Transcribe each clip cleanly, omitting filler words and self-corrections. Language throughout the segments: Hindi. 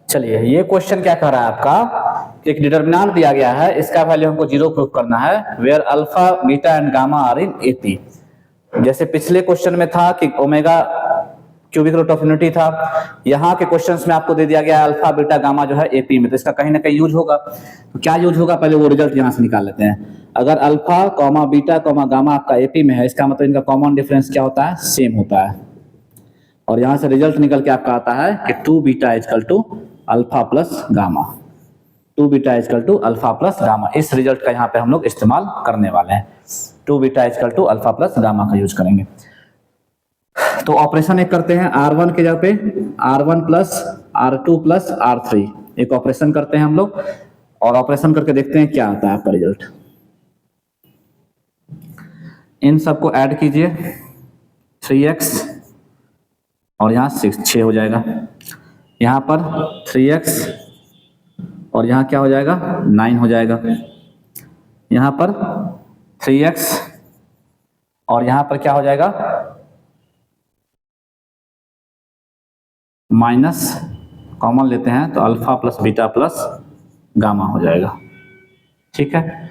चलिए, ये क्वेश्चन क्या कह रहा है आपका, एक डिटर्मिनेंट दिया गया है, इसका वैल्यू हमको 0 प्रूफ करना है, where alpha beta and gamma are in AP. जैसे पिछले क्वेश्चन में था कि omega cubic root of unity था, यहाँ के क्वेश्चंस में आपको दे दिया गया अल्फा बीटा गामा जो है एपी में, तो इसका कहीं ना कहीं यूज होगा। तो क्या यूज होगा, पहले वो रिजल्ट यहाँ से निकाल लेते हैं। अगर alpha comma beta comma gamma आपका एपी में है, इसका मतलब इनका कॉमन डिफरेंस क्या होता है, सेम होता है। और यहाँ से रिजल्ट निकल के आपका आता है कि 2 beta equal to alpha plus gamma, 2 beta equal to alpha plus gamma. इस रिजल्ट का यहाँ पे हम लोग इस्तेमाल करने वाले हैं, 2 beta equal to alpha plus gamma का यूज करेंगे। तो ऑपरेशन एक करते हैं, R1 के जगह पे R1 plus R2 plus R3 एक ऑपरेशन करते हैं हम लोग, और ऑपरेशन करके देखते हैं क्या आता है आपका रिजल्ट। इन सबको ऐड कीजिए, 3x और यहाँ 6 हो जाएगा, यहाँ पर 3x और यहाँ क्या हो जाएगा, 9 हो जाएगा, यहाँ पर 3x और यहाँ पर क्या हो जाएगा, माइनस कॉमन लेते हैं तो alpha plus beta plus gamma हो जाएगा। ठीक है,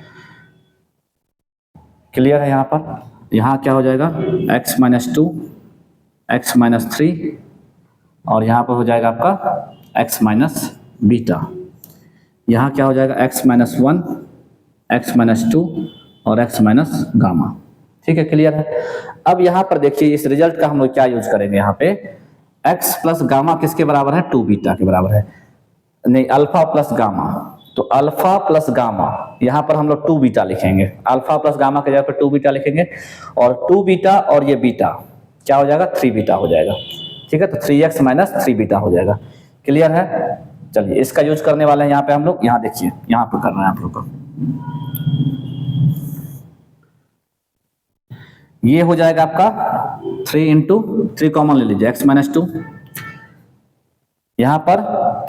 क्लियर है। यहाँ पर यहाँ क्या हो जाएगा, x माइनस 2 x माइनस 3 और यहाँ पर हो जाएगा आपका x माइनस बीटा। यहाँ क्या हो जाएगा, x माइनस 1 x माइनस 2 और x माइनस गामा। ठीक है, क्लियर है। अब यहाँ पर देखिए इस रिजल्ट का हम लोग क्या यूज करेंगे, यहाँ पे x प्लस गामा किसके बराबर है, 2 बीटा के बराबर है, नहीं अल्फा प्लस गामा। तो अल्फा प्लस गामा यहाँ पर हम लोग 2 बीटा लिखेंगे, अल्फा प्लस गामा के जगह पर 2 बीटा लिखेंगे, और 2 बीटा और ये बीटा क्या हो जाएगा, 3 बीटा हो जाएगा। ठीक है, तो 3x माइनस 3 बीटा हो जाएगा। क्लियर है। चलिए इसका यूज करने वाले हैं यहाँ पे हम लोग, यहाँ देखिए यहाँ पर करना है आप लोग को, ये हो जाएगा आपका 3 इंटू 3 कॉमन ले लीजिए, x माइनस 2, यहाँ पर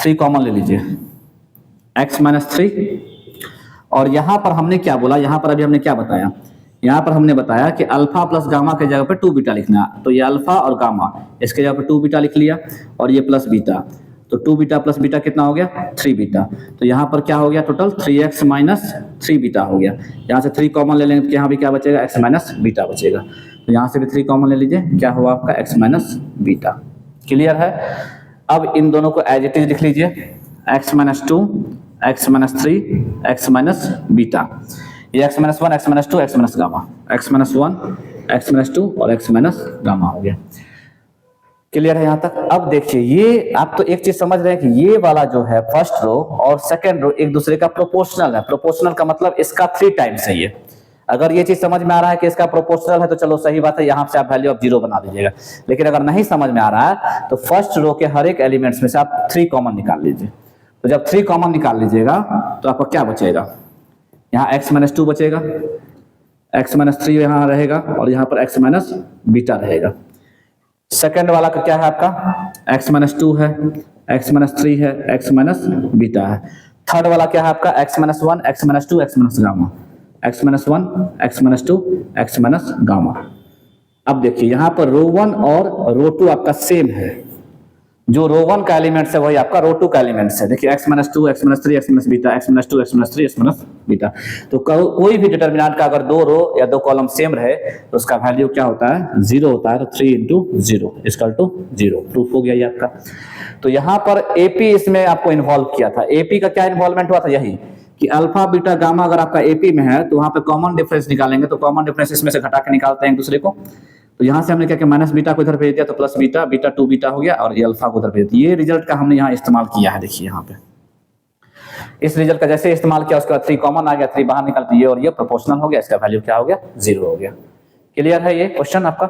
3 कॉमन ले लीजिए, x माइनस 3, और यहाँ पर हमने क्या बोला, यहाँ पर अभी हमने क्या बताया, यहाँ पर हमने बताया कि अल्फा प्लस गामा के जगह पे 2 बीटा लिखना है। तो ये अल्फा और गामा, इसके जगह पे 2 बीटा लिख लिया, और ये प्लस बीटा, तो 2 बीटा प्लस बीटा कितना हो गया, 3 बीटा। तो यहाँ पर क्या हो गया, टोटल 3x माइनस 3 बीटा हो गया। यहाँ से 3 कॉमन ले लेंगे तो यहाँ भी क्या बचेगा, x माइनस बीटा बचेगा। तो यहाँ से भी 3 कॉमन ले लीजिए, क्या हुआ आपका x माइनस बीटा। क्लियर है। अब इन दोनों को एज इट इज लिख लीजिए, x minus 2 x minus 3 x minus beta, ये x minus 1 x minus 2 x minus gamma, x minus 1 x minus 2 और x माइनस गामा हो गया। क्लियर है यहाँ तक। अब देखिए ये आप तो एक चीज समझ रहे हैं कि ये वाला जो है फर्स्ट रो और सेकंड रो एक दूसरे का प्रोपोर्शनल है। प्रोपोर्शनल का मतलब इसका 3 टाइम्स है ये। अगर ये चीज समझ में आ रहा है कि इसका प्रोपोर्शनल है तो चलो सही बात है, यहाँ से आप वैल्यू ऑफ 0 बना दीजिएगा। लेकिन अगर नहीं समझ में आ रहा है तो फर्स्ट रो के हर एक एलिमेंट्स में से आप 3 कॉमन निकाल लीजिए। तो जब 3 कॉमन निकाल लीजिएगा तो आपको क्या बचेगा, यहाँ x माइनस 2 बचेगा, x माइनस 3 यहाँ रहेगा, और यहाँ पर x माइनस बीटा रहेगा। सेकेंड वाला का क्या है आपका, x माइनस 2 है, x माइनस 3 है, x माइनस बीटा है। थर्ड वाला क्या है आपका, x minus 1 x minus 2 x minus gamma, x minus 1 x minus 2 x minus gamma. अब देखिए यहाँ पर रो 1 और रो 2 आपका सेम है, जो रो 1 का एलिमेंट्स है वही आपका रो 2 का एलिमेंट्स है। देखिए x minus 2 x minus 3 x minus beta, x minus 2 x minus 3 x minus beta. तो कोई भी डिटर्मिनेंट का अगर 2 रो या 2 कॉलम सेम रहे तो उसका वैल्यू क्या होता है, 0 होता है। तो 3 इंटू 0 इक्वल टू 0 प्रूफ हो गया ये आपका। तो यहाँ पर एपी इसमें आपको इन्वॉल्व किया था। एपी का क्या इन्वॉल्वमेंट हुआ था, यही कि अल्फा बीटा गामा अगर आपका एपी में है तो वहां पे कॉमन डिफरेंस निकालेंगे, तो कॉमन डिफरेंस इसमें से घटा के निकालते हैं एक दूसरे को। तो यहाँ से हमने क्या किया, माइनस बीटा को इधर भेज दिया तो प्लस बीटा, बीटा 2 बीटा हो गया, और ये अल्फा को उधर भेज दिया। ये रिजल्ट का हमने यहाँ इस्तेमाल किया है। देखिए यहाँ पे इस रिजल्ट का जैसे इस्तेमाल किया उसके बाद 3 कॉमन आ गया, 3 बाहर निकलती है और ये प्रोपोर्शनल हो गया, इसका वैल्यू क्या हो गया, 0 हो गया। क्लियर है ये क्वेश्चन आपका।